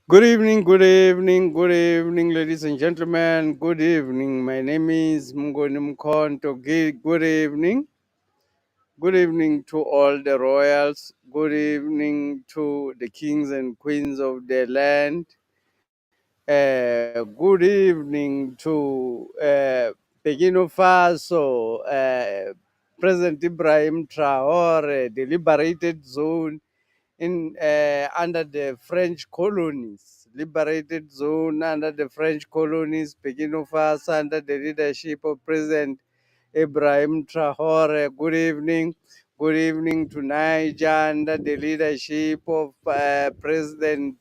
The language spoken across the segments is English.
Good evening, good evening, good evening, ladies and gentlemen. Good evening. My name is uMkhonto. Good evening. Good evening to all the royals. Good evening to the kings and queens of the land. Good evening to Burkina Faso, President Ibrahim Traore, the liberated zone in under the French colonies, liberated zone under the French colonies, Burkina Faso under the leadership of President Ibrahim Traore. Good evening. Good evening to Niger under the leadership of President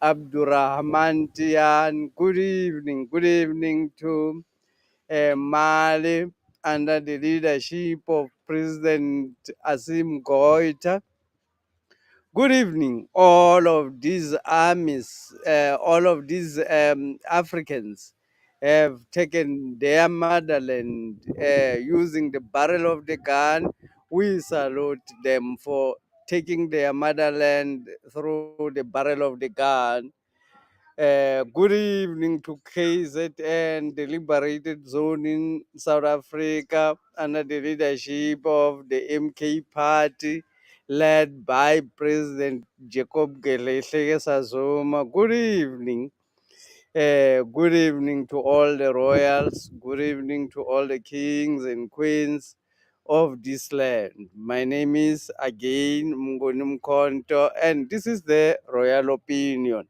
Abdurrahman Tian. Good evening. Good evening to Mali under the leadership of President Asim Goita. Good evening, all of these armies, all of these Africans have taken their motherland using the barrel of the gun. We salute them for taking their motherland through the barrel of the gun. Good evening to KZN, the liberated zone in South Africa, under the leadership of the MK party, led by President Jacob Zuma. Good evening. Good evening to all the royals. Good evening to all the kings and queens of this land. My name is again uMkhonto, and this is the Royal Opinion.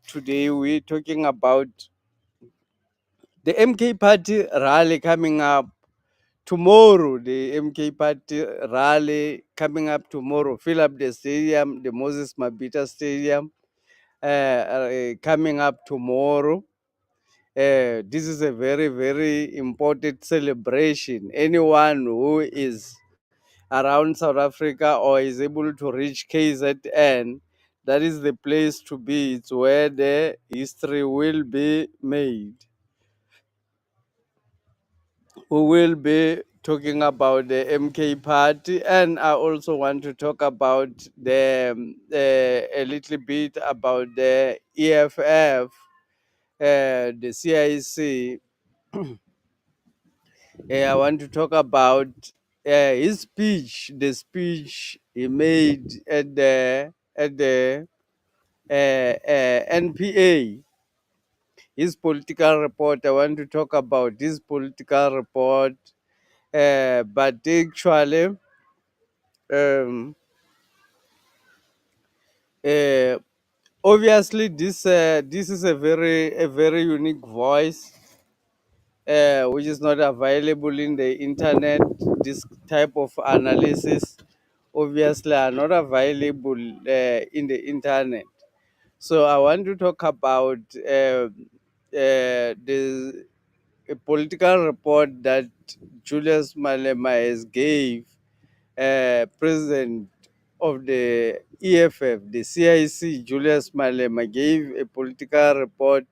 Today we're talking about the MK Party rally coming up tomorrow. The MK Party rally coming up tomorrow. Fill up the stadium, the Moses Mabhida Stadium, coming up tomorrow. This is a very, very important celebration. Anyone who is around South Africa or is able to reach KZN, that is the place to be. It's where the history will be made. We will be talking about the MK party, and I also want to talk about a little bit about the EFF, the CIC. I want to talk about his speech, the speech he made at the NPA, his political report. I want to talk about this political report, but actually, um, uh, obviously, this is a very unique voice, which is not available in the internet. This type of analysis obviously are not available in the internet. So I want to talk about the a political report that Julius Malema has gave president of the EFF, the CIC. Julius Malema gave a political report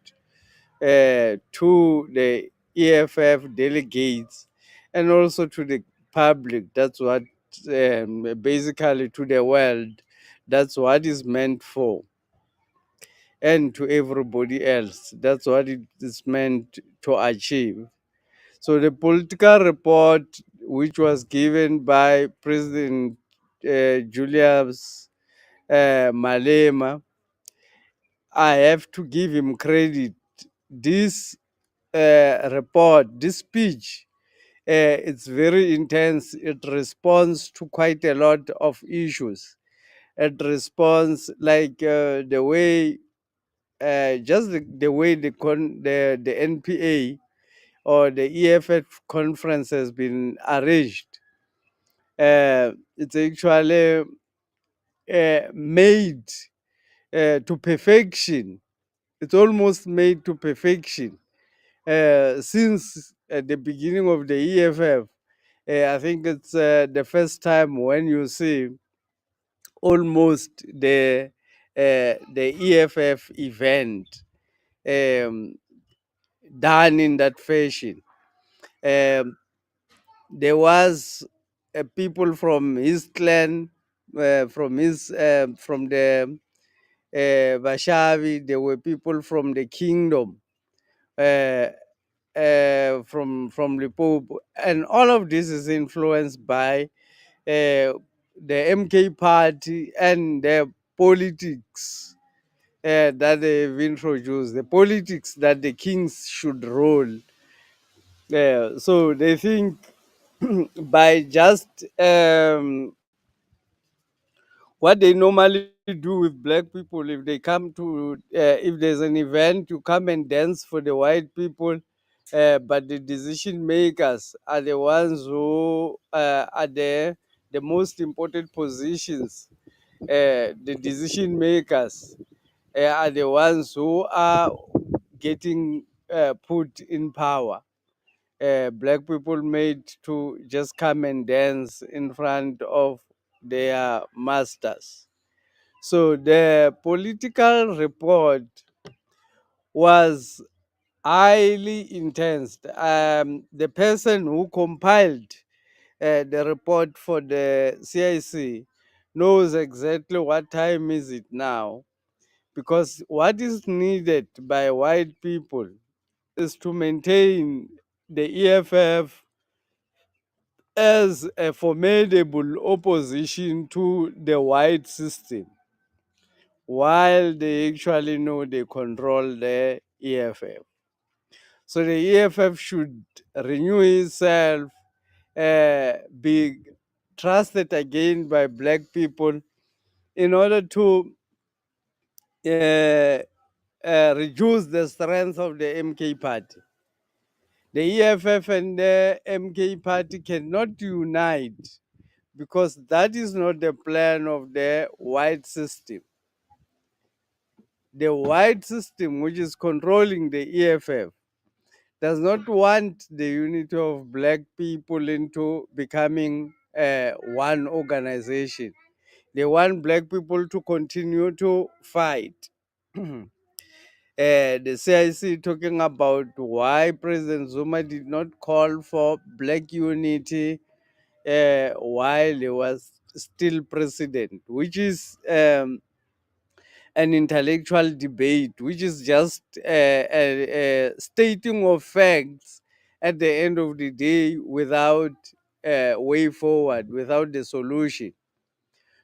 to the EFF delegates and also to the public. That's what, basically, to the world. That's what is meant for, and to everybody else. That's what it is meant to achieve. So the political report, which was given by President Julius Malema, I have to give him credit. This report, this speech, it's very intense. It responds to quite a lot of issues. It responds like the way, just the way the NPA or the EFF conference has been arranged. It's actually made to perfection. It's almost made to perfection. Since at the beginning of the EFF, I think it's the first time when you see almost the EFF event um, done in that fashion. Um, there was people from his clan, from the Bashavi, there were people from the kingdom, uh, from the Pope, and all of this is influenced by the MK party and their politics that they've introduced, the politics that the kings should rule. So they think by just what they normally do with black people, if they come to if there's an event, you come and dance for the white people, but the decision makers are the ones who are the most important positions. The decision makers are the ones who are getting put in power. Black people made to just come and dance in front of their masters. So the political report was highly intense. The person who compiled the report for the CIC knows exactly what time is it now, because what is needed by white people is to maintain the EFF as a formidable opposition to the white system, while they actually know they control the EFF. So the EFF should renew itself, be trusted again by black people in order to uh, reduce the strength of the MK party. The EFF and the MK party cannot unite because that is not the plan of the white system. The white system, which is controlling the EFF, does not want the unity of black people into becoming one organization. They want black people to continue to fight. The CIC talking about why President Zuma did not call for black unity while he was still president, which is an intellectual debate, which is just a stating of facts at the end of the day without a way forward, without the solution.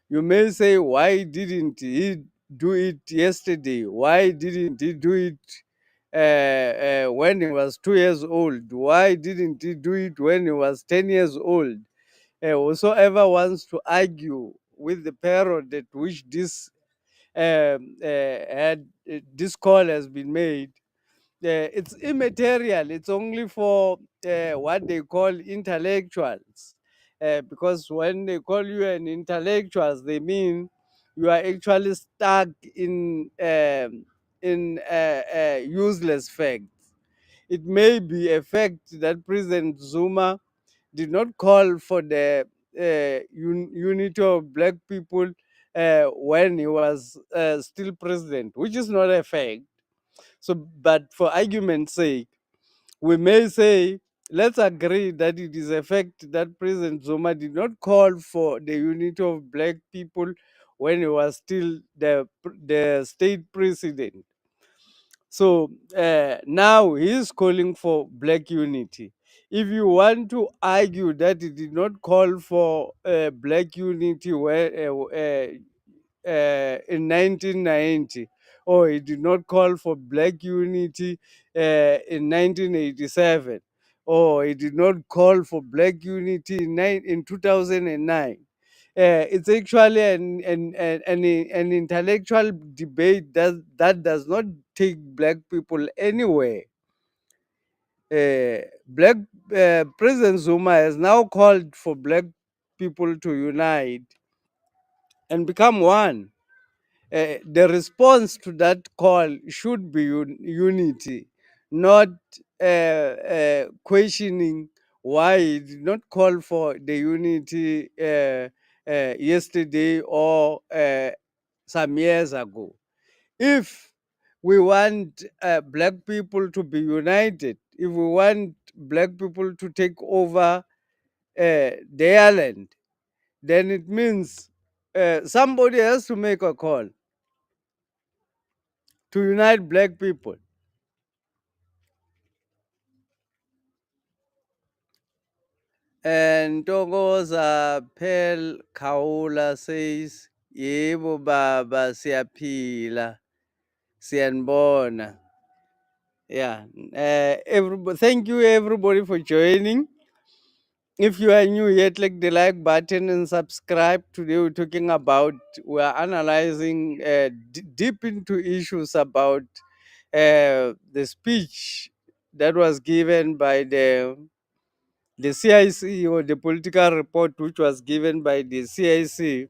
You may say, why didn't he do it yesterday? Why didn't he do it when he was 2 years old? Why didn't he do it when he was 10 years old? Whosoever wants to argue with the period at which this call has been made, it's immaterial. It's only for what they call intellectuals. Because when they call you an intellectuals, they mean you are actually stuck in useless facts. It may be a fact that President Zuma did not call for the unity of black people when he was still president, which is not a fact. So, but for argument's sake, we may say, let's agree that it is a fact that President Zuma did not call for the unity of black people when he was still the state president. So now he is calling for black unity. If you want to argue that he did not call for black unity in 1990, or he did not call for black unity in 1987, or he did not call for black unity in 2009. It's actually an intellectual debate that does not take black people anywhere. Black President Zuma has now called for black people to unite and become one. The response to that call should be unity, not questioning why he did not call for the unity yesterday or some years ago. If we want black people to be united, if we want black people to take over their land, then it means somebody has to make a call. to unite black people. And Togoza Pel Kaula says, Yebo Baba Siapila, Sianbona. Yeah. Everybody, thank you everybody for joining. If you are new yet, click the like button and subscribe. Today we're analyzing deep into issues about the speech that was given by the CIC, or the political report which was given by the CIC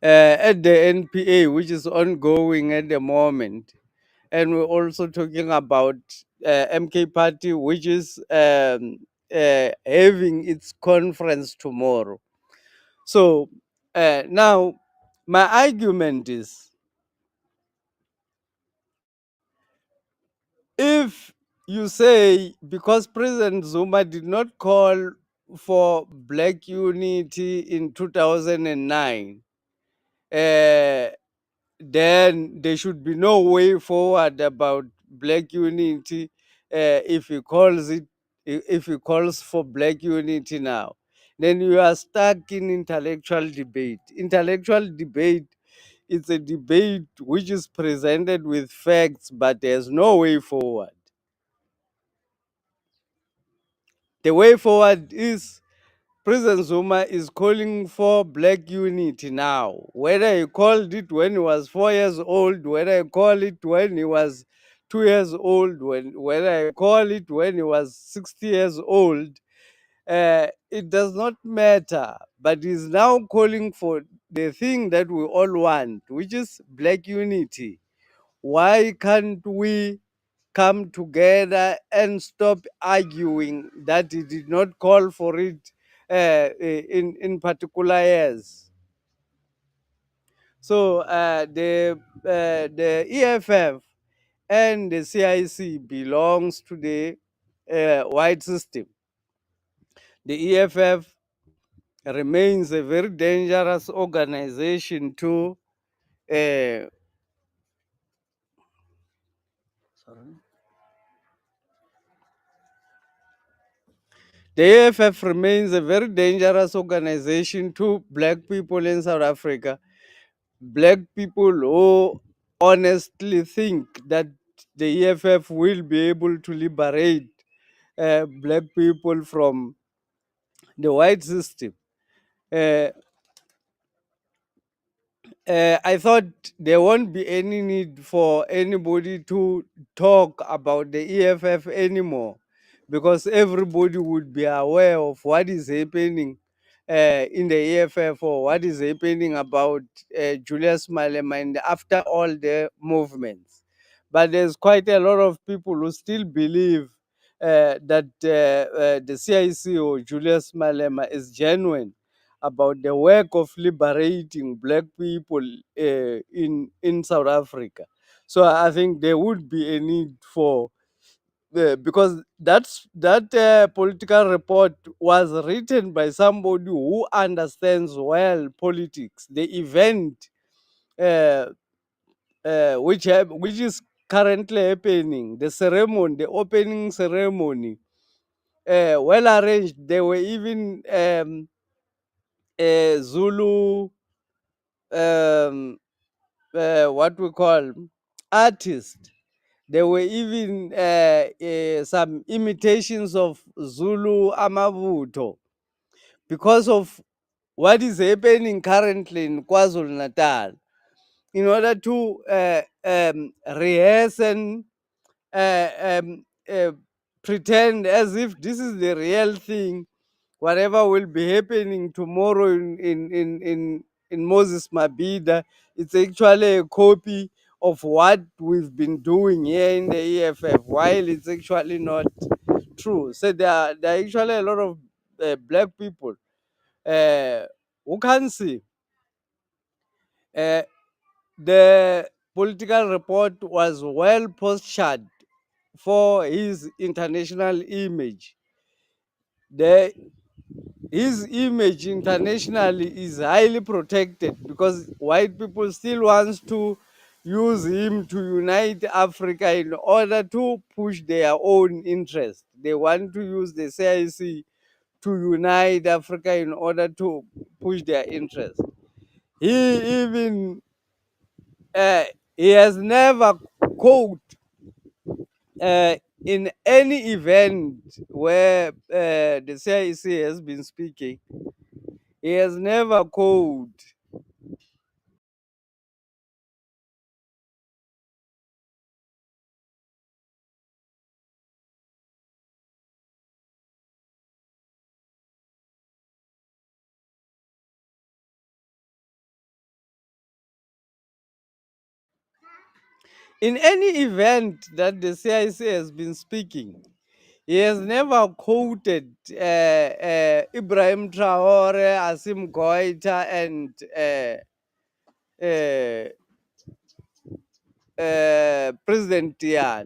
at the NPA, which is ongoing at the moment. And we're also talking about MK Party, which is having its conference tomorrow. So now, my argument is, if you say because President Zuma did not call for black unity in 2009, uh, then there should be no way forward about black unity if he calls it, if he calls for black unity now. Then you are stuck in intellectual debate. Intellectual debate is a debate which is presented with facts, but there's no way forward. The way forward is President Zuma is calling for black unity now. Whether he called it when he was 4 years old, whether he called it when he was 2 years old, whether he called it when he was 60 years old, it does not matter. But he's now calling for the thing that we all want, which is black unity. Why can't we come together and stop arguing that he did not call for it in particular years? So the EFF and the CIC belongs to the white system. The EFF remains a very dangerous organization to uh, sorry. The EFF remains a very dangerous organization to black people in South Africa. Black people who honestly think that the EFF will be able to liberate black people from the white system. Uh, I thought there won't be any need for anybody to talk about the EFF anymore, because everybody would be aware of what is happening in the EFF, or what is happening about Julius Malema and after all the movements. But there's quite a lot of people who still believe that the CIC or Julius Malema is genuine about the work of liberating black people in South Africa. So I think there would be a need for because that political report was written by somebody who understands well politics. The event uh, which is currently happening, the ceremony, the opening ceremony, well arranged. There were even Zulu, um, what we call artists. There were even some imitations of Zulu Amabuto, because of what is happening currently in KwaZulu Natal. In order to rehearse and uh, um, uh, pretend as if this is the real thing, whatever will be happening tomorrow in Moses Mabhida, it's actually a copy of what we've been doing here in the EFF, while it's actually not true. So there are actually a lot of black people uh, who can see uh, the political report was well postured for his international image. The His image internationally is highly protected because white people still wants to use him to unite Africa in order to push their own interest. They want to use the CIC to unite Africa in order to push their interest. He even uh, he has never quote in any event where the CIC has been speaking. He has never called. In any event that the CIC has been speaking, he has never quoted Ibrahim Traore, Asim Goita, and uh, President Tian.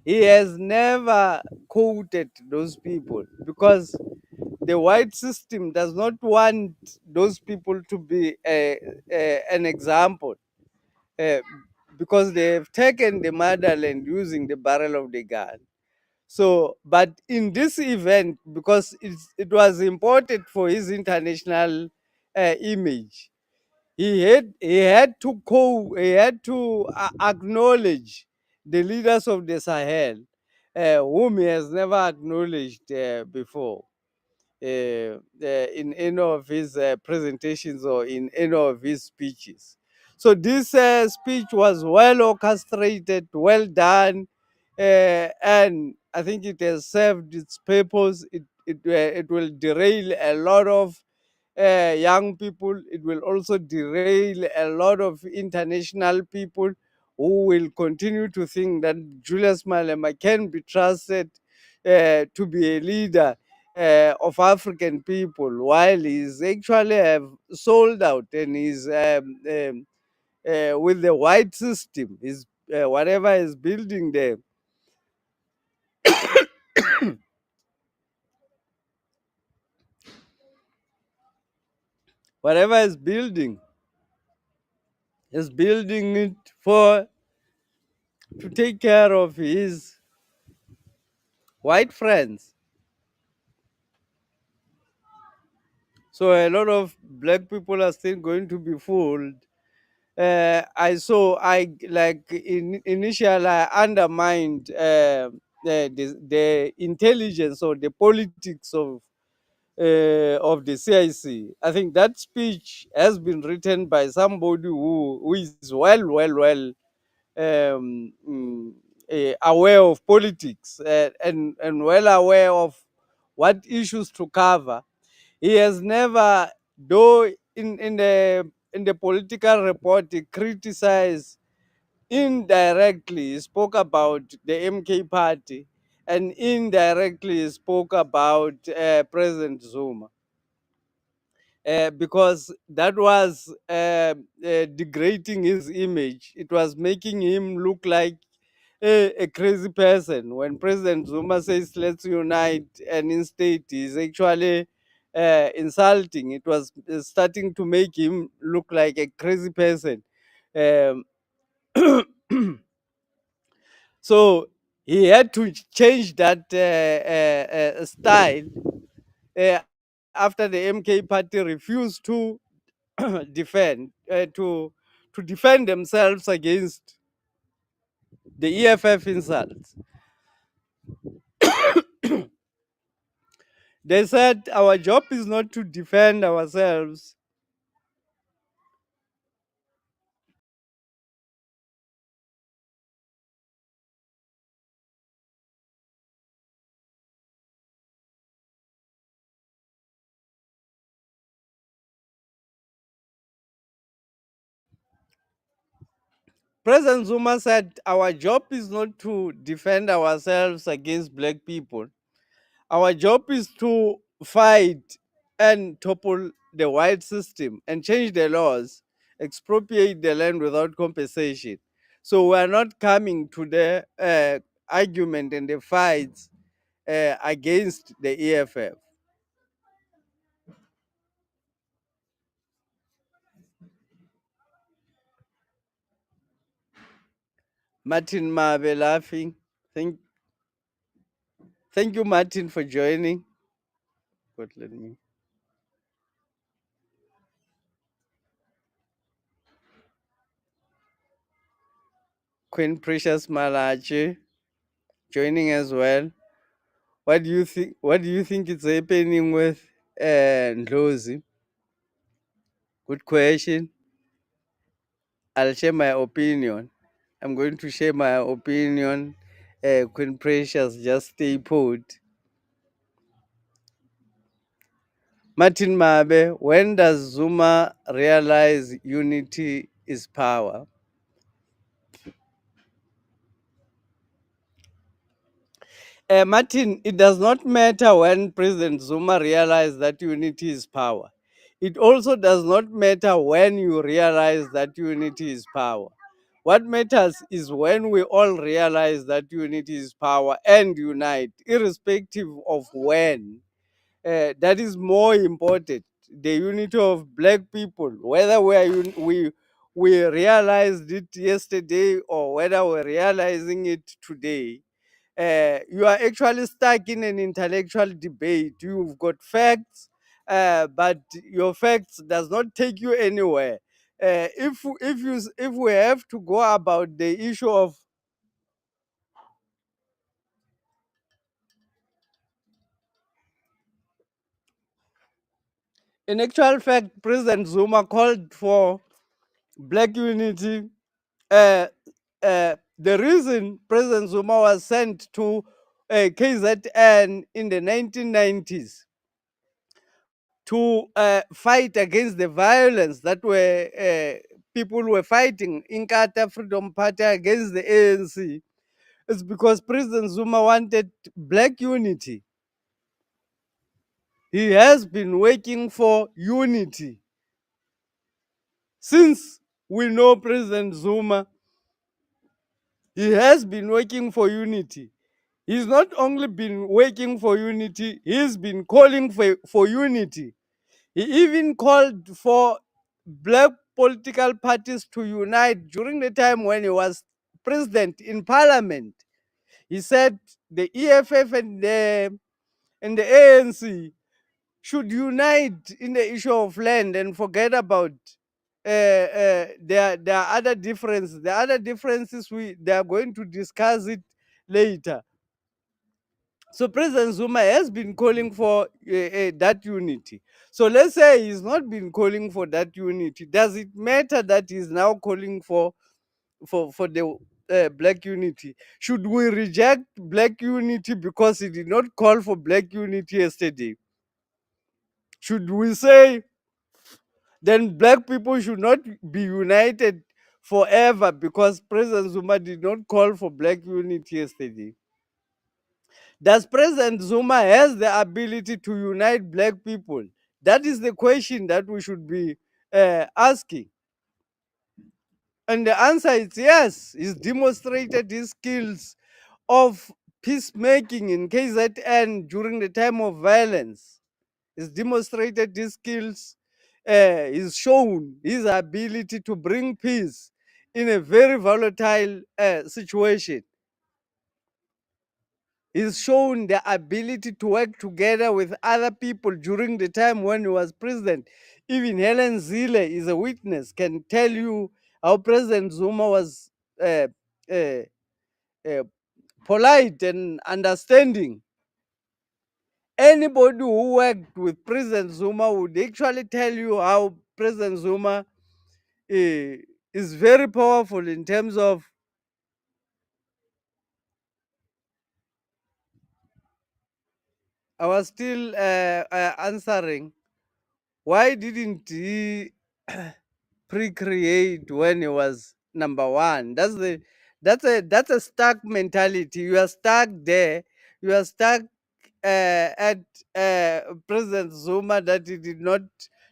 He has never quoted those people because the white system does not want those people to be an example, uh, because they have taken the motherland using the barrel of the gun. So, but in this event, because it was important for his international image, he had to acknowledge the leaders of the Sahel, whom he has never acknowledged before in any of his presentations or in any of his speeches. So this speech was well orchestrated, well done, and I think it has served its purpose. It will derail a lot of young people. It will also derail a lot of international people who will continue to think that Julius Malema can be trusted to be a leader of African people, while he's actually sold out and he's with the white system. Is whatever is building there, whatever is building it for to take care of his white friends. So a lot of black people are still going to be fooled. Initially I undermined the intelligence or the politics of the CIC. I think that speech has been written by somebody who is well aware of politics, and well aware of what issues to cover. He has never, though in the political report, he criticized indirectly, he spoke about the MK party, and indirectly he spoke about President Zuma, because that was degrading his image. It was making him look like a crazy person. When President Zuma says, let's unite, and instead he's actually insulting, it was starting to make him look like a crazy person. Um, so he had to change that style uh, after the MK party refused to defend to defend themselves against the EFF insults. They said our job is not to defend ourselves. President Zuma said our job is not to defend ourselves against black people. Our job is to fight and topple the white system and change the laws, expropriate the land without compensation. So we are not coming to the argument and the fights against the EFF. Martin Mabe laughing. Thank, thank you, Martin, for joining. But let me. Queen Precious Malachi joining as well. What do you think? What do you think is happening with Ndlozi? Good question. I'll share my opinion. I'm going to share my opinion. Queen Precious, just stay put. Martin Mabe, when does Zuma realize unity is power? Martin, it does not matter when President Zuma realized that unity is power. It also does not matter when you realize that unity is power. What matters is when we all realize that unity is power and unite, irrespective of when. That is more important. The unity of black people, whether we realized it yesterday or whether we're realizing it today, you are actually stuck in an intellectual debate. You've got facts, but your facts does not take you anywhere. If we have to go about the issue of, in actual fact, President Zuma called for black unity. Uh, the reason President Zuma was sent to KZN in the 1990s to fight against the violence that were people were fighting in Kata Freedom Party against the ANC. It's because President Zuma wanted black unity. He has been working for unity since we know President Zuma. He has been working for unity. He's not only been working for unity, he's been calling for unity. He even called for black political parties to unite during the time when he was president in parliament. He said the EFF and the ANC should unite in the issue of land and forget about their other differences. The other differences they are going to discuss it later. So President Zuma has been calling for that unity. So let's say he's not been calling for that unity. Does it matter that he's now calling for the black unity? Should we reject black unity because he did not call for black unity yesterday? Should we say then black people should not be united forever because President Zuma did not call for black unity yesterday? Does President Zuma has the ability to unite black people? That is the question that we should be asking. And the answer is yes. He's demonstrated his skills of peacemaking in KZN during the time of violence. He's demonstrated his skills. He's shown his ability to bring peace in a very volatile situation. He's shown the ability to work together with other people during the time when he was president. Even Helen Zille is a witness, can tell you how President Zuma was uh, uh, uh, polite and understanding. Anybody who worked with President Zuma would actually tell you how President Zuma is very powerful in terms of. I was still answering. Why didn't he pre-create when he was number one? That's a stuck mentality. You are stuck there. You are stuck at President Zuma that he did not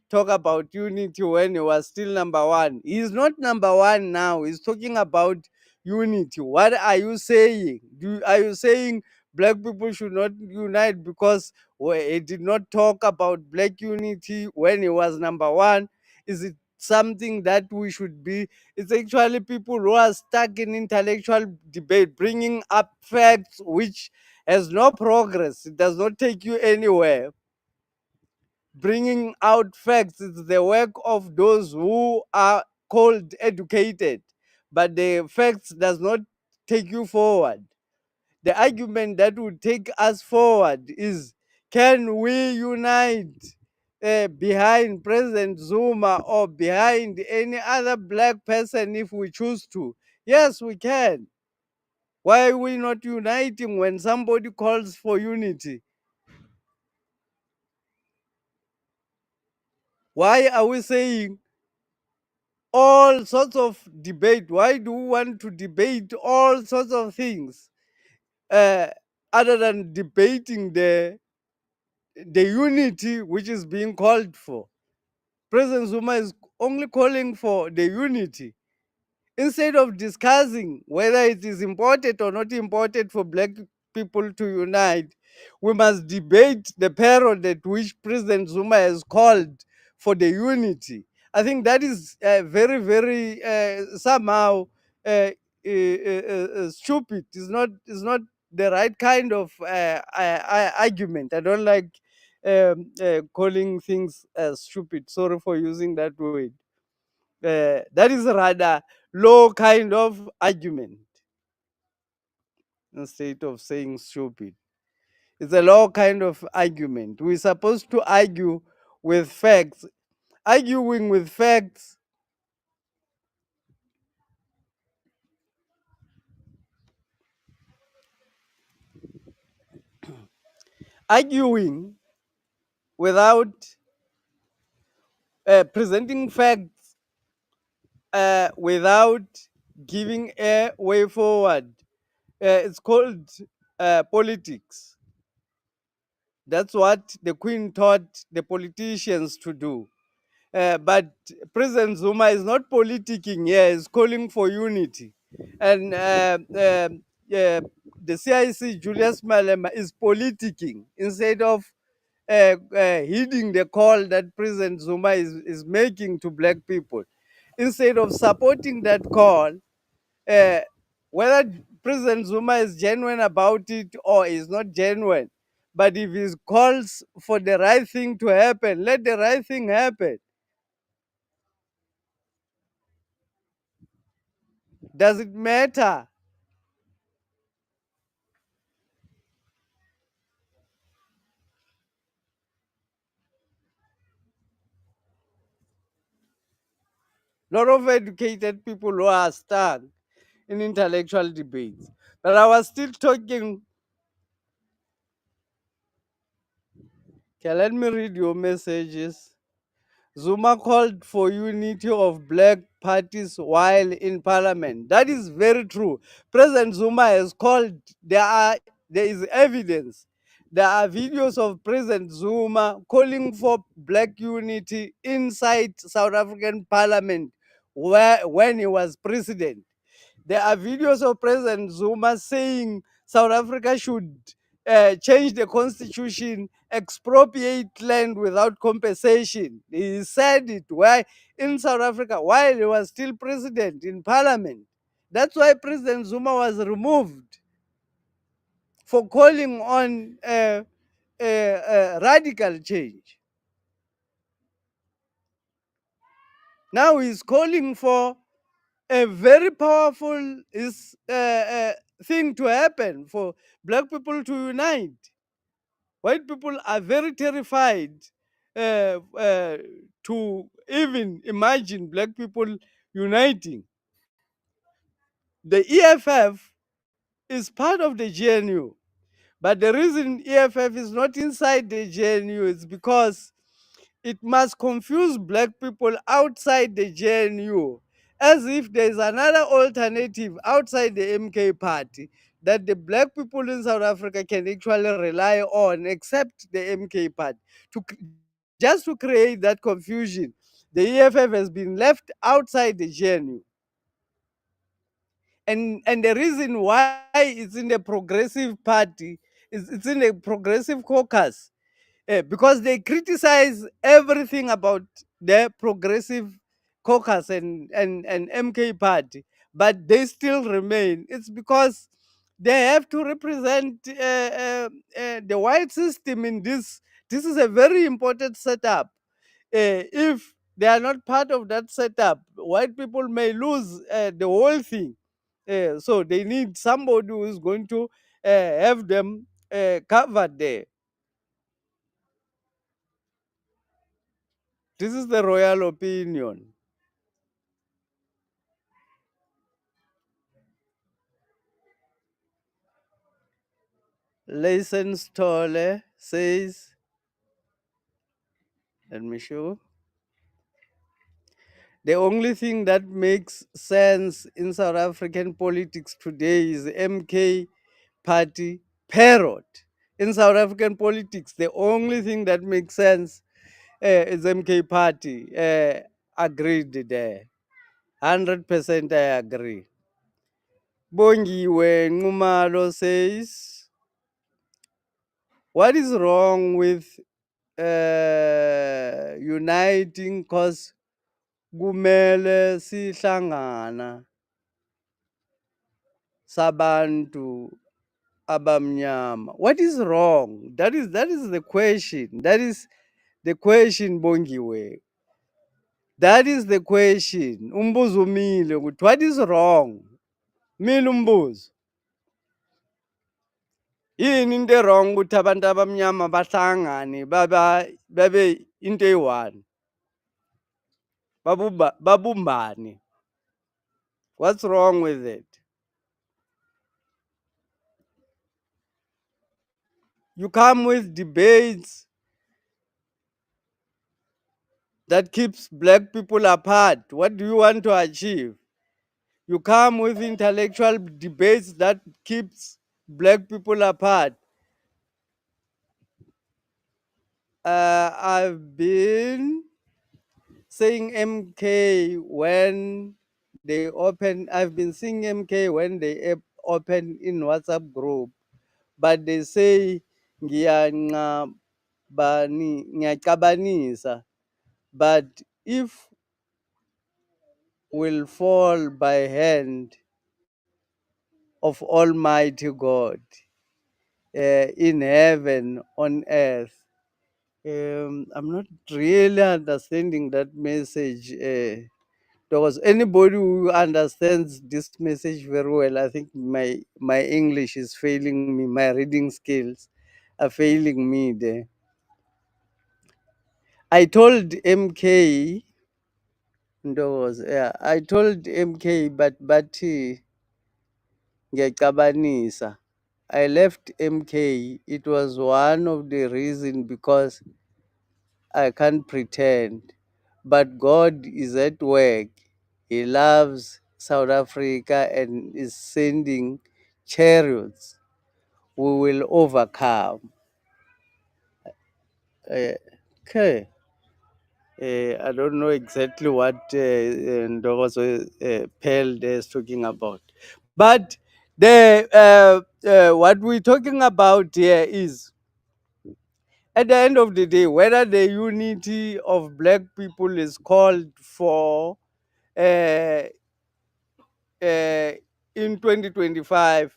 talk about unity when he was still number one. He's not number one now. He's talking about unity. What are you saying? Are you saying black people should not unite because he did not talk about black unity when he was number one? Is it something that we should be. It's actually people who are stuck in intellectual debate, bringing up facts which has no progress. It does not take you anywhere. Bringing out facts is the work of those who are called educated, but the facts does not take you forward. The argument that would take us forward is, can we unite behind President Zuma or behind any other black person if we choose to? Yes, we can. Why are we not uniting when somebody calls for unity? Why are we saying all sorts of debate? Why do we want to debate all sorts of things uh, other than debating the unity which is being called for? President Zuma is only calling for the unity. Instead of discussing whether it is important or not important for black people to unite, we must debate the period at which President Zuma has called for the unity. I think that is very, very somehow stupid. It's not the right kind of argument. I don't like calling things stupid. Sorry for using that word. That is rather low kind of argument instead of saying stupid. It's a low kind of argument. We're supposed to argue with facts. Arguing with facts, arguing without presenting facts, without giving a way forward. It's called politics. That's what the Queen taught the politicians to do. But President Zuma is not politicking here, he's calling for unity. And the CIC, Julius Malema, is politicking instead of heeding the call that President Zuma is making to black people. Instead of supporting that call, uh, whether President Zuma is genuine about it or is not genuine, but if he calls for the right thing to happen, let the right thing happen. Does it matter? Lot of educated people who are stuck in intellectual debates. But I was still talking. Okay, let me read your messages. Zuma called for unity of black parties while in parliament. That is very true. President Zuma has called, there is evidence. There are videos of President Zuma calling for black unity inside South African parliament when he was president. There are videos of President Zuma saying South Africa should change the constitution, expropriate land without compensation. He said it why in South Africa while he was still president in parliament. That's why President Zuma was removed for calling on radical change. Now he's calling for a very powerful thing to happen for black people to unite. White people are very terrified to even imagine black people uniting. The EFF is part of the GNU, but the reason EFF is not inside the GNU is because it must confuse black people outside the GNU, as if there is another alternative outside the MK party that the black people in South Africa can actually rely on, except the MK party. To, just to create that confusion, the EFF has been left outside the GNU. And the reason why it's in the progressive party is it's in the progressive caucus because they criticize everything about the progressive caucus and MK party, but they still remain. It's because they have to represent the white system in this. This is a very important setup. If they are not part of that setup, white people may lose the whole thing. So they need somebody who is going to have them covered there. This is the royal opinion. License Tolle says, let me show. The only thing that makes sense in South African politics today is MK party parrot. In South African politics, the only thing that makes sense is MK party. Agreed there. 100% I agree. Bongiwe Ngumalo says, what is wrong with uniting cause kumele sihlangana sabantu abamnyama? What is wrong? That is the question. That is the question, Bongiwe. That is the question. Umbuzo umile ukuthi what is wrong? Mina umbuzo. Yini into wrong ukuthi abantu abamnyama bahlangane babe into eyi-one? Babumbane. What's wrong with it? You come with debates that keeps black people apart. What do you want to achieve? You come with intellectual debates that keeps black people apart. I've been saying MK when they open. I've been seeing MK when they open in WhatsApp group, but they say ngiyacabanisa. But if will fall by hand of Almighty God in heaven, on earth. I'm not really understanding that message. Because anybody who understands this message very well, I think my English is failing me, my reading skills are failing me there. I told MK, I told MK, but ngiyacabanisa. I left MK. It was one of the reasons because I can't pretend. But God is at work. He loves South Africa and is sending chariots. We will overcome. Uh, okay. I don't know exactly what Ndogozo Pell is talking about. But what we're talking about here is, at the end of the day, whether the unity of black people is called for uh, in 2025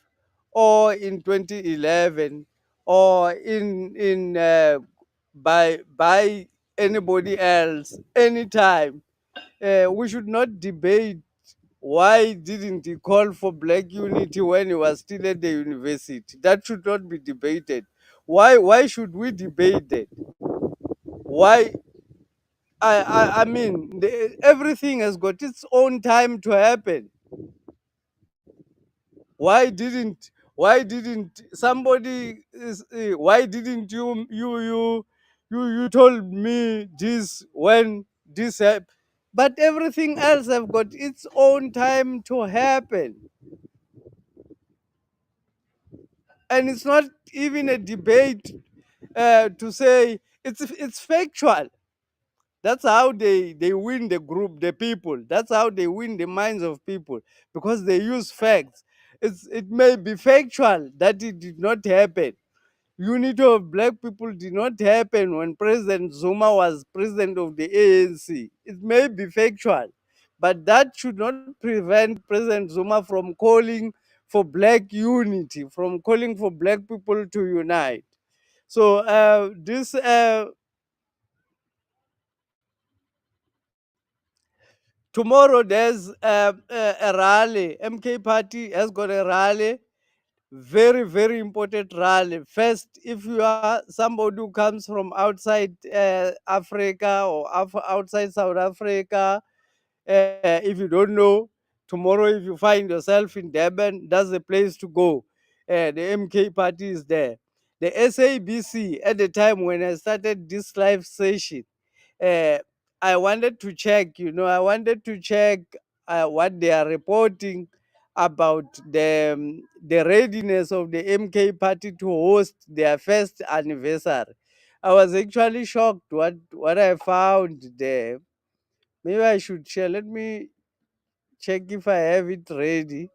or in 2011 or in by anybody else anytime, we should not debate why didn't he call for black unity when he was still at the university. That should not be debated. Why should we debate that? Why? I mean, everything has got its own time to happen. Why didn't somebody why didn't you told me this when this happened? But everything else have got its own time to happen. And it's not even a debate to say it's factual. That's how they win the group, the people. That's how they win the minds of people, because they use facts. It may be factual that it did not happen. Unity of black people did not happen when President Zuma was president of the ANC. It may be factual. But that should not prevent President Zuma from calling for black unity, from calling for black people to unite. So this tomorrow there's a rally. MK Party has got a rally, very very important rally. First, if you are somebody who comes from outside Africa or outside South Africa, if you don't know, tomorrow if you find yourself in Durban, that's the place to go. The MK Party is there. The SABC, at the time when I started this live session, uh, I wanted to check, I wanted to check what they are reporting about the readiness of the MK Party to host their first anniversary. I was actually shocked what I found there. Maybe I should share. Let me check if I have it ready.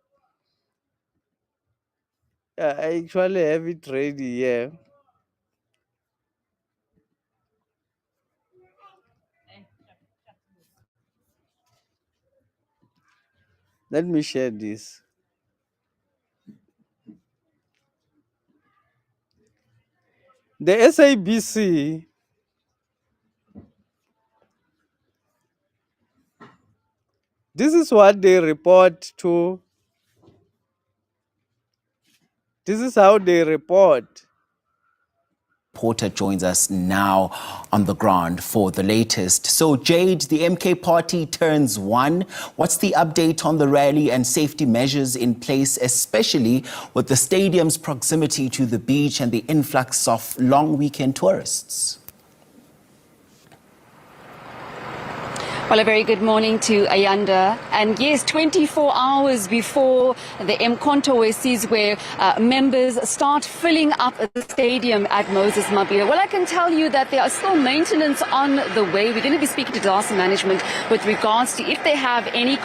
I actually have it ready here. Let me share this. The SABC, this is what they report to. This is how they report. Porter joins us now on the ground for the latest. So, Jade, the MK party turns one. What's the update on the rally and safety measures in place, especially with the stadium's proximity to the beach and the influx of long weekend tourists? Well, a very good morning to Ayanda. And yes, 24 hours before the uMkhonto weSizwe members start filling up the stadium at Moses Mabhida. Well, I can tell you that there are still maintenance on the way. We're going to be speaking to disaster management with regards to if they have any...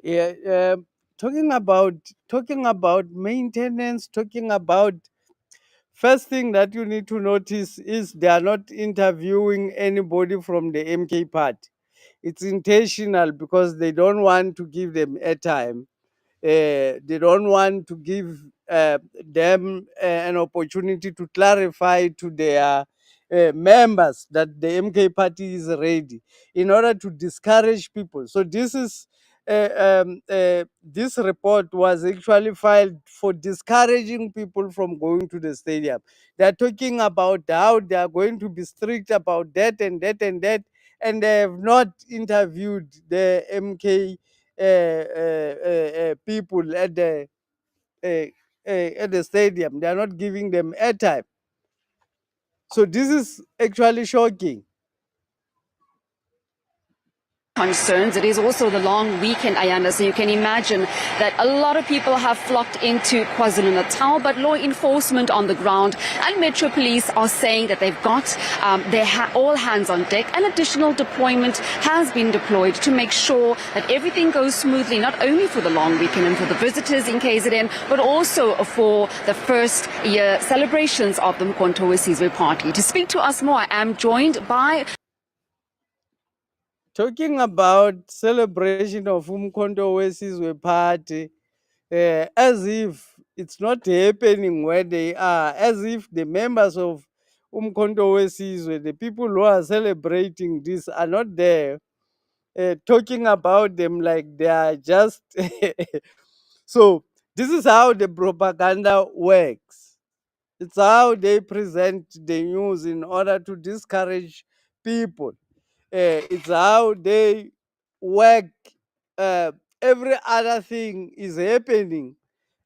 Yeah, talking about maintenance, talking about, first thing that you need to notice is they are not interviewing anybody from the MK party. It's intentional because they don't want to give them airtime. They don't want to give them an opportunity to clarify to their members that the MK party is ready, in order to discourage people. So this report was actually filed for discouraging people from going to the stadium. They're talking about how they are going to be strict about that and that and that, and they have not interviewed the MK people uh, at the stadium. They are not giving them airtime. So this is actually shocking. concerns. It is also the long weekend, Ayanda, so you can imagine that a lot of people have flocked into KwaZulu-Natal, but law enforcement on the ground and Metro Police are saying that they've got all hands on deck, and additional deployment has been deployed to make sure that everything goes smoothly, not only for the long weekend and for the visitors in KZN, but also for the first year celebrations of the uMkhonto weSizwe party. To speak to us more, I am joined by... Talking about celebration of uMkhonto weSizwe party, as if it's not happening where they are, as if the members of uMkhonto weSizwe, the people who are celebrating this, are not there, talking about them like they are just... So this is how the propaganda works. It's how they present the news in order to discourage people. It's how they work. Uh, every other thing is happening.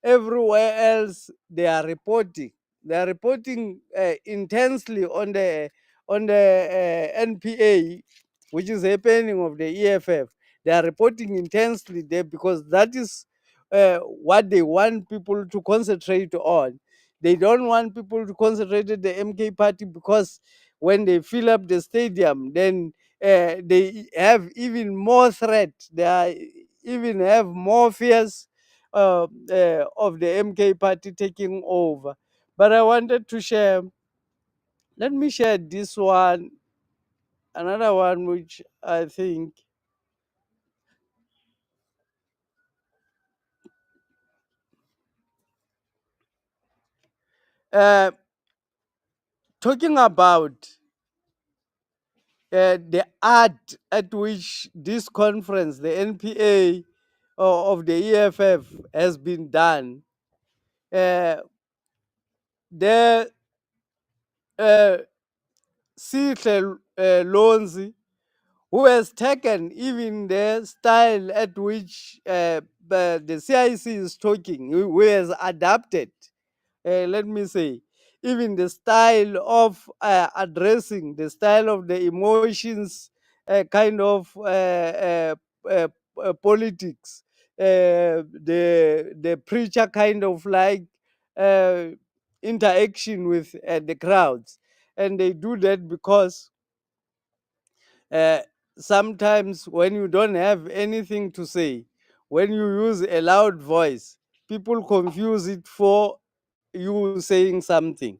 Everywhere else, they are reporting. They are reporting intensely on the NPA, which is happening of the EFF. They are reporting intensely there because that is what they want people to concentrate on. They don't want people to concentrate at the MK party because when they fill up the stadium, then they have even more threat. Even have more fears of the MK party taking over. But I wanted to share. Let me share this one, another one which I think Uh, talking about the art at which this conference, the NPA of the EFF, has been done, the Sihle Lonzi, who has taken even the style at which the CIC is talking, who has adapted, let me say, even the style of addressing, the style of the emotions, kind of uh, politics, the preacher kind of like uh, interaction with the crowds. And they do that because uh, sometimes when you don't have anything to say, when you use a loud voice, people confuse it for you saying something.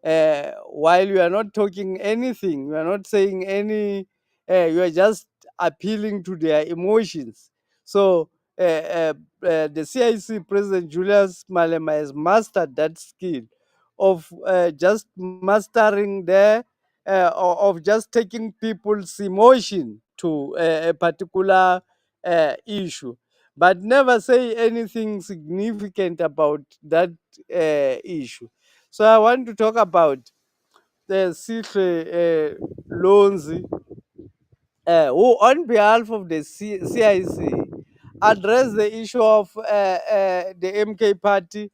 While you are not talking anything, you are not saying any, you are just appealing to their emotions. So the CIC President Julius Malema has mastered that skill of just mastering of just taking people's emotion to a particular issue, but never say anything significant about that issue. So I want to talk about the Sihle Lonzi, who, on behalf of the CIC, addressed the issue of the MK party,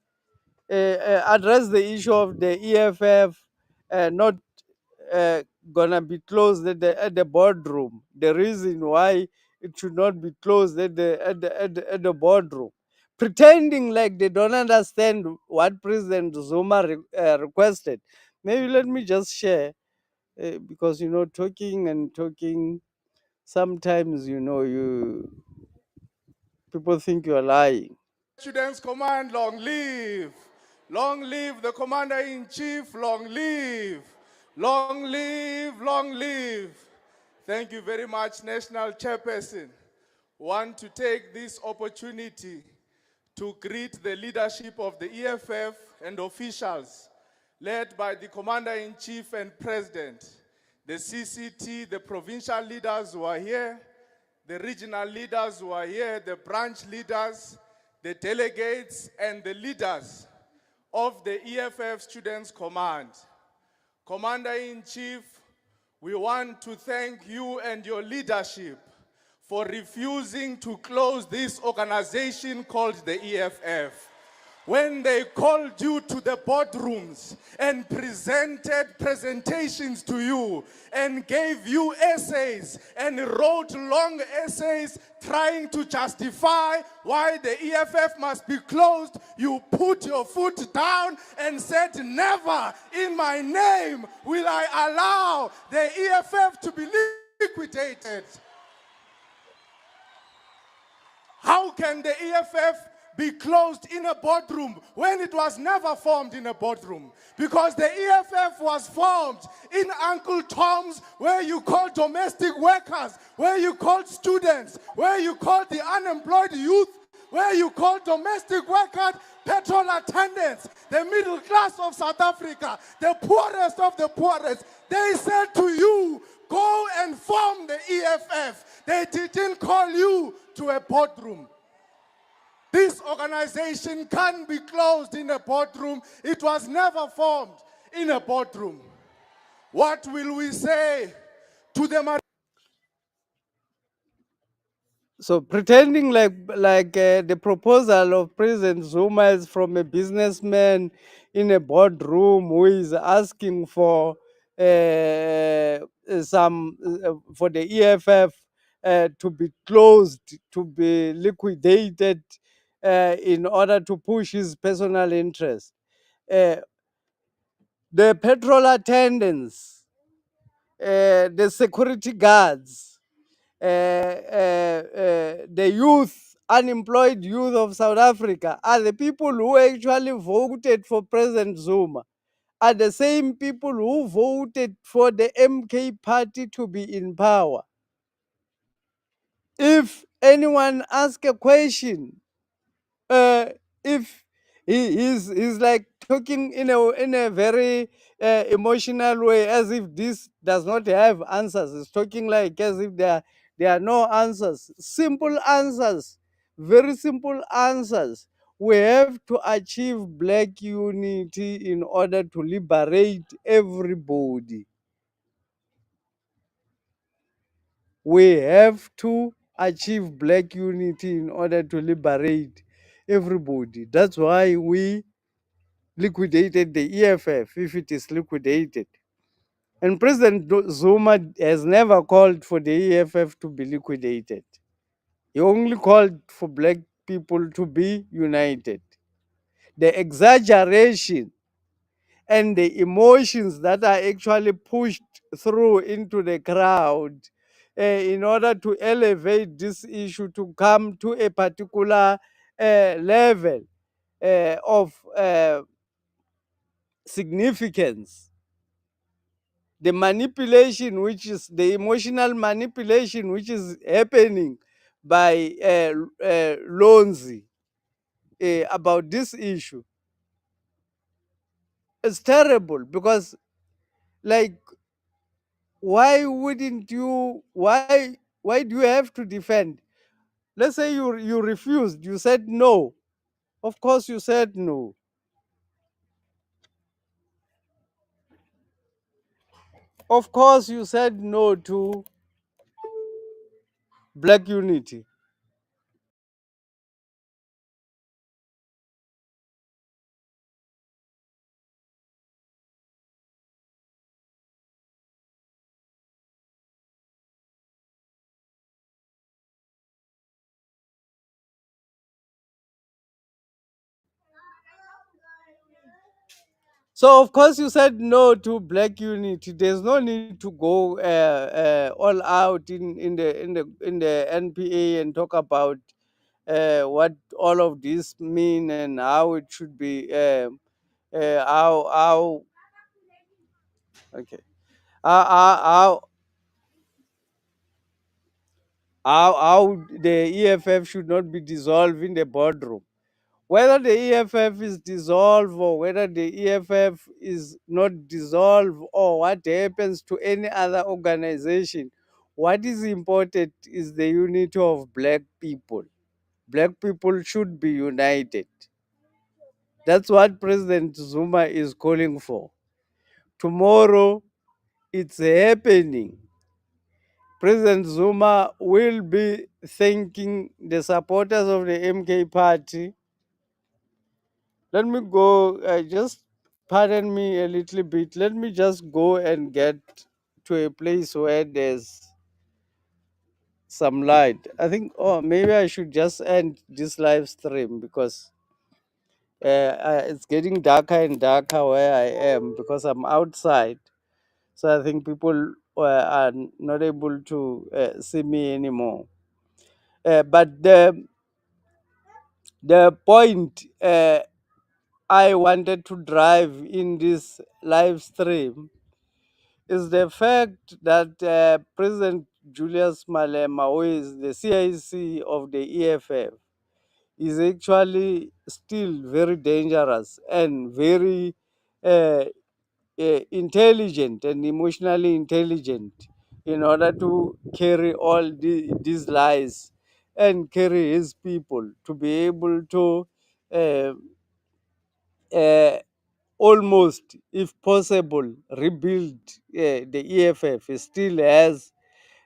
addressed the issue of the EFF not gonna be closed at the boardroom. The reason why it should not be closed at the boardroom, pretending like they don't understand what President Zuma requested. Maybe let me just share, because talking and talking, sometimes you people think you are lying. Students Command, long live! Long live the Commander-in-Chief, long live! Long live, long live! Thank you very much, National Chairperson. Want to take this opportunity to greet the leadership of the EFF and officials led by the Commander-in-Chief and President, the CCT, the provincial leaders who are here, the regional leaders who are here, the branch leaders, the delegates, and the leaders of the EFF Students Command. Commander-in-Chief, we want to thank you and your leadership for refusing to close this organization called the EFF. When they called you to the boardrooms and presented presentations to you and gave you essays and wrote long essays trying to justify why the EFF must be closed, you put your foot down and said, never in my name will I allow the EFF to be liquidated. How can the EFF be closed in a boardroom when it was never formed in a boardroom? Because the EFF was formed in Uncle Tom's, where you call domestic workers, where you call students, where you call the unemployed youth, where you call domestic workers, petrol attendants, the middle class of South Africa, the poorest of the poorest. They said to you, go and form the EFF. They didn't call you to a boardroom. This organization can't be closed in a boardroom. It was never formed in a boardroom. What will we say to the... So pretending like the proposal of President Zuma is from a businessman in a boardroom who is asking for some for the EFF to be closed, to be liquidated, in order to push his personal interest. Uh, the petrol attendants, the security guards, the youth, unemployed youth of South Africa are the people who actually voted for President Zuma, are the same people who voted for the MK party to be in power. If anyone asks a question, if He's like talking in a very emotional way, as if this does not have answers. He's talking like as if there are no answers. Simple answers, very simple answers. We have to achieve black unity in order to liberate everybody. We have to achieve black unity in order to liberate everybody. That's why we liquidated the EFF, if it is liquidated. And President Zuma has never called for the EFF to be liquidated. He only called for black people to be united. The exaggeration and the emotions that are actually pushed through into the crowd in order to elevate this issue to come to a particular level of significance. The manipulation, which is the emotional manipulation, which is happening by Lonzi about this issue, is terrible. Because, like, why do you have to defend? Let's say you refused, you said no. Of course you said no. Of course you said no to black unity. So of course you said no to black unity. There's no need to go all out in the NPA and talk about what all of this mean and how it should be. How okay. How how how the EFF should not be dissolved in the boardroom. Whether the EFF is dissolved or whether the EFF is not dissolved or what happens to any other organization, what is important is the unity of black people. Black people should be united. That's what President Zuma is calling for. Tomorrow, it's happening. President Zuma will be thanking the supporters of the MK party. Let me go, just pardon me a little bit. Let me just go and get to a place where there's some light. I think, oh, maybe I should just end this live stream because it's getting darker and darker where I am because I'm outside. So I think people are not able to see me anymore. But the point I wanted to drive in this live stream is the fact that President Julius Malema, who is the CIC of the EFF, is actually still very dangerous and very uh, intelligent and emotionally intelligent in order to carry all these lies and carry his people to be able to uh, uh, almost, if possible, rebuild the EFF. He still has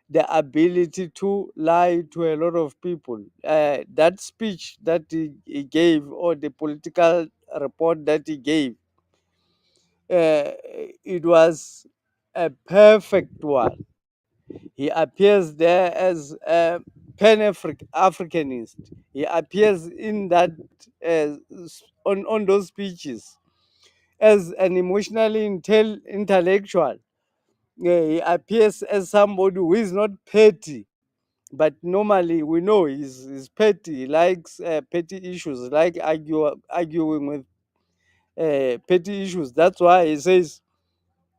the ability to lie to a lot of people. That speech that he gave, or the political report that he gave, it was a perfect one. He appears there as a pan-Africanist. He appears in that on those speeches as an emotionally intellectual. He appears as somebody who is not petty, but normally we know he's petty. He likes petty issues, like arguing with petty issues. That's why he says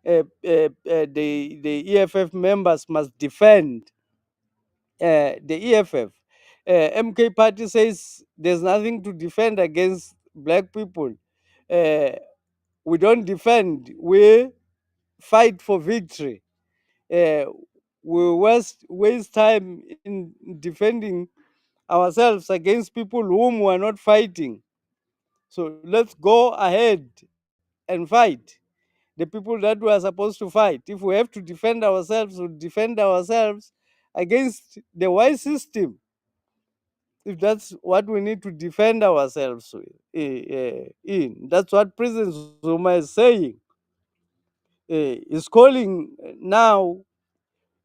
the EFF members must defend the EFF. MK party says there's nothing to defend against black people, uh, we don't defend, we fight for victory. Uh, we waste time in defending ourselves against people whom we are not fighting. So let's go ahead and fight the people that we are supposed to fight. If we have to defend ourselves, we'll defend ourselves against the white system. If that's what we need to defend ourselves in, that's what President Zuma is saying. Is calling now,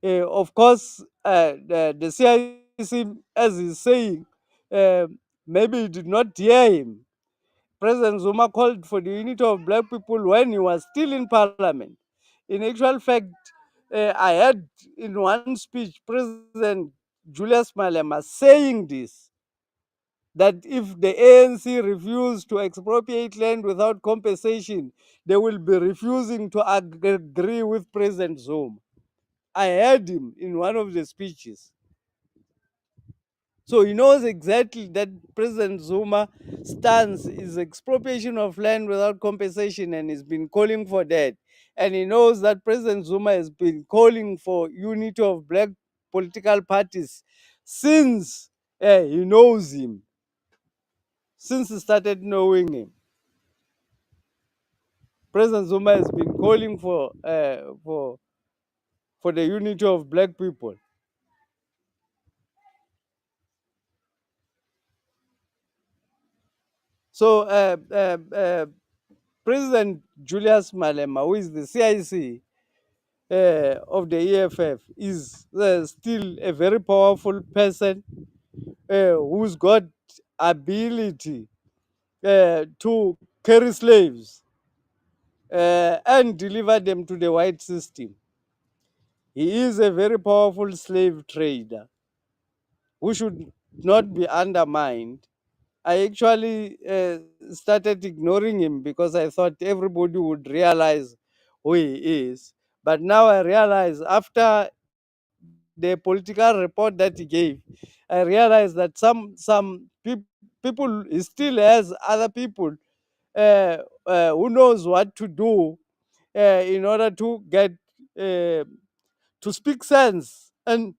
of course, the CIC, as he's saying, uh, maybe he did not hear him. President Zuma called for the unity of black people when he was still in parliament. In actual fact, I heard in one speech President Julius Malema saying this, that if the ANC refuse to expropriate land without compensation, they will be refusing to agree with President Zuma. I heard him in one of the speeches. So he knows exactly that President Zuma stance is expropriation of land without compensation, and he's been calling for that. And he knows that President Zuma has been calling for unity of black political parties since he knows him, since he started knowing him. President Zuma has been calling for the unity of black people. So President Julius Malema, who is the CIC of the EFF, is still a very powerful person who's got ability to carry slaves and deliver them to the white system. He is a very powerful slave trader who should not be undermined. I actually started ignoring him because I thought everybody would realize who he is. But now I realize, after the political report that he gave, I realize that people, he still has other people who knows what to do in order to get to speak sense and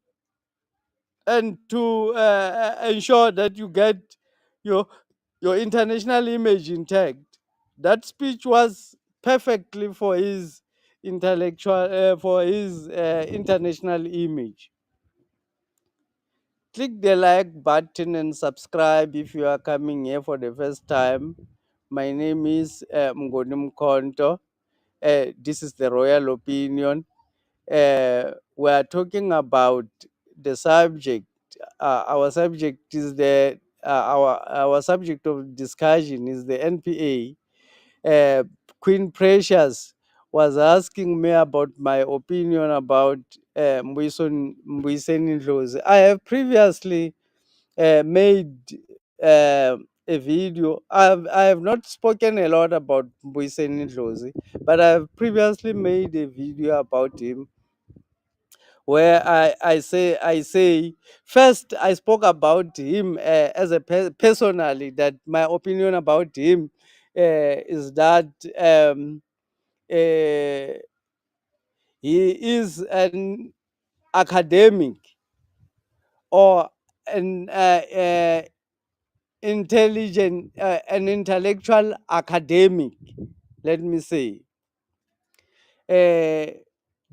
to ensure that you get your your international image intact. That speech was perfectly for his international image. Click the like button and subscribe if you are coming here for the first time. My name is uMkhonto. This is the Royal Opinion. We are talking about the subject. Our subject is our subject of discussion is the NPA. uh, Queen Precious was asking me about my opinion about Mbuyiseni Ndlozi. I have previously made a video. I have not spoken a lot about Mbuyiseni Ndlozi, but I have previously made a video about him where I say first I spoke about him as a personally, that my opinion about him is that uh, he is an academic or an intelligent an intellectual academic, let me say. uh,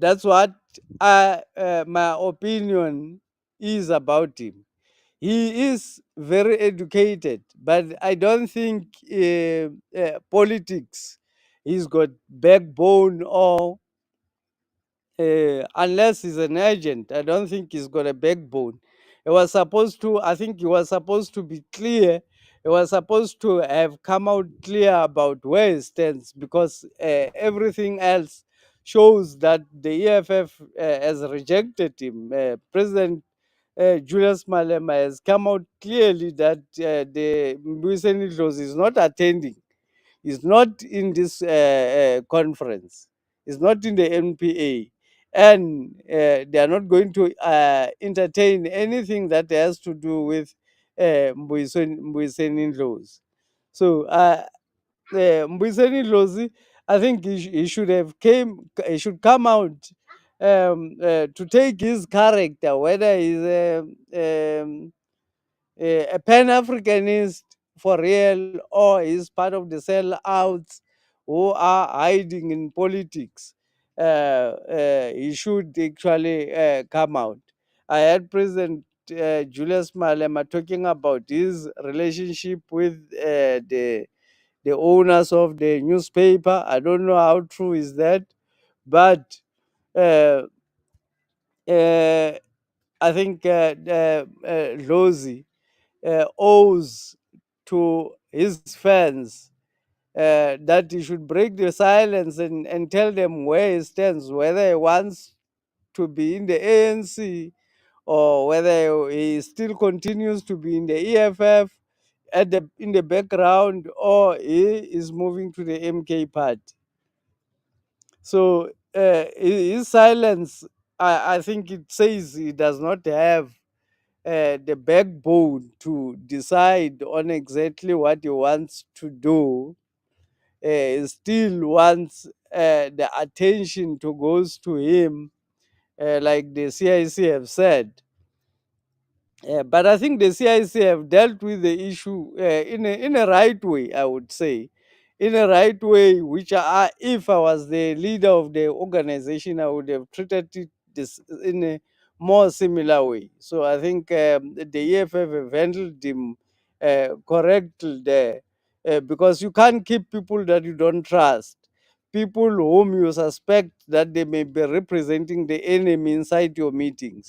that's what my opinion is about him. He is very educated, but I don't think politics. He's got backbone, or unless he's an agent, I don't think he's got a backbone. I think he was supposed to be clear. He was supposed to have come out clear about where he stands, because everything else shows that the EFF has rejected him. President Julius Malema has come out clearly that the Mbuyiseni Ndlozi is not attending, is not in this conference, is not in the NPA, and they are not going to entertain anything that has to do with Mbuyiseni Ndlozi. So Mbuyiseni Lozi, I think he should come out to take his character, whether he's a Pan-Africanist for real or is part of the sellouts who are hiding in politics. He should actually come out. I had President Julius Malema talking about his relationship with the owners of the newspaper. I don't know how true is that, but uh, uh, I think Lozi owes to his fans that he should break the silence and tell them where he stands, whether he wants to be in the ANC or whether he still continues to be in the EFF in the background, or he is moving to the MK party. So his silence, I think it says he does not have the backbone to decide on exactly what he wants to do. He still wants the attention to goes to him, like the CIC have said. But I think the CIC have dealt with the issue in a right way, I would say. In a right way, which if I was the leader of the organization, I would have treated it this in a more similar way. So I think the EFF have handled him correctly there, because you can't keep people that you don't trust, people whom you suspect that they may be representing the enemy inside your meetings.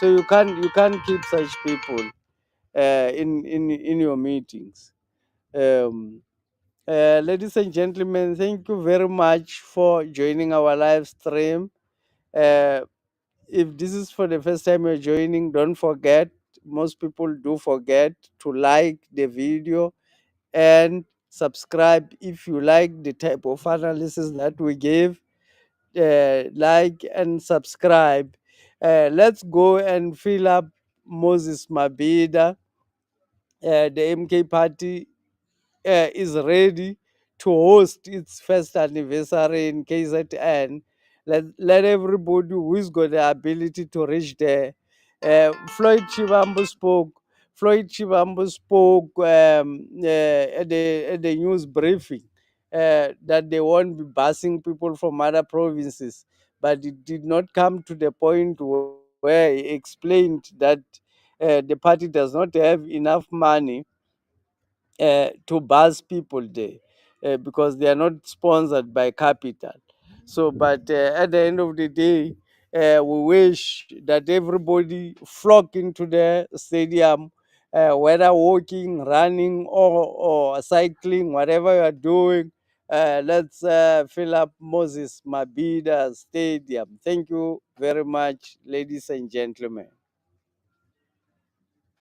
So you can't keep such people in your meetings. Um, Ladies and gentlemen, thank you very much for joining our live stream. Uh, if this is for the first time you're joining, don't forget. Most people do forget to like the video and subscribe if you like the type of analysis that we give. Like and subscribe. Let's go and fill up Moses Mabhida. The MK party is ready to host its first anniversary in KZN. Let everybody who's got the ability to reach there. Floyd Chivambu spoke. Floyd Chivambu spoke at the news briefing that they won't be busing people from other provinces, but it did not come to the point where he explained that the party does not have enough money to buzz people there because they are not sponsored by capital. So, but at the end of the day, we wish that everybody flock into the stadium, whether walking, running, or cycling, whatever you are doing. Let's fill up Moses Mabhida Stadium. Thank you very much, ladies and gentlemen.